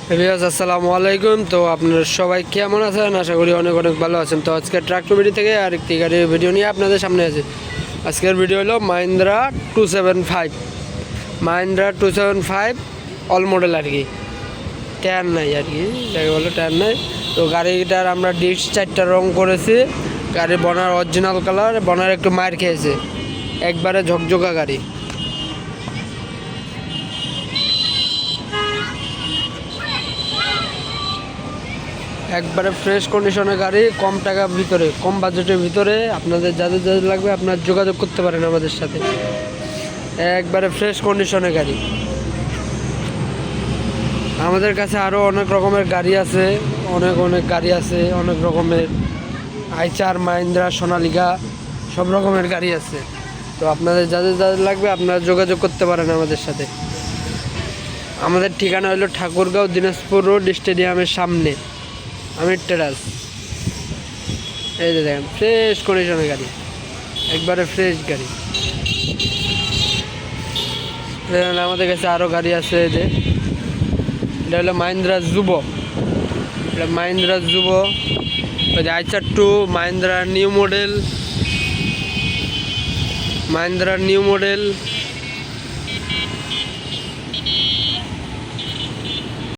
Viewers আসসালামু আলাইকুম। তো আপনারা সবাই কেমন আছেন? আশা করি অনেক অনেক ভালো আছেন। তো আজকে ট্রাক্টর ভিডিও থেকে আরেকটি গাড়ির ভিডিও নিয়ে আপনাদের সামনে আছে। আজকের ভিডিও হলো মাহিন্দ্রা 275, মাহিন্দ্রা 275 অল মডেল আর কি, টায়ার নাই আর কি, যাকে বলো টায়ার নাই। তো গাড়িটার আমরা ডিস্ক 4টা রং করেছি। গাড়ির বনার অরিজিনাল কালার, বনার একটু মার খেয়েছে, একবারে ঝকঝকা গাড়ি। একবারে ফ্রেশ কন্ডিশনের গাড়ি, কম টাকার ভিতরে, কম বাজেটের ভিতরে আপনাদের যাদের যাদের লাগবে আপনার যোগাযোগ করতে পারেন আমাদের সাথে। একবারে ফ্রেশ কন্ডিশনের গাড়ি। আমাদের কাছে আরও অনেক রকমের গাড়ি আছে, অনেক অনেক গাড়ি আছে, অনেক রকমের আইচার, মাহিন্দ্রা, সোনালিকা, সব রকমের গাড়ি আছে। তো আপনাদের যাদের যাদের লাগবে আপনারা যোগাযোগ করতে পারেন আমাদের সাথে। আমাদের ঠিকানা হলো ঠাকুরগাঁও দিনাজপুর রোড, স্টেডিয়ামের সামনে, আমির টেরাস। এই যে দেখেন ফ্রেশ কন্ডিশনের গাড়ি, একবারে ফ্রেশ গাড়ি। আমাদের কাছে আরও গাড়ি আছে। এই যে এটা হলো মাহিন্দ্রা যুবো, এটা মাহিন্দ্রা যুবো। ওই যে Eicher 2, Mahindra new model, Mahindra new model,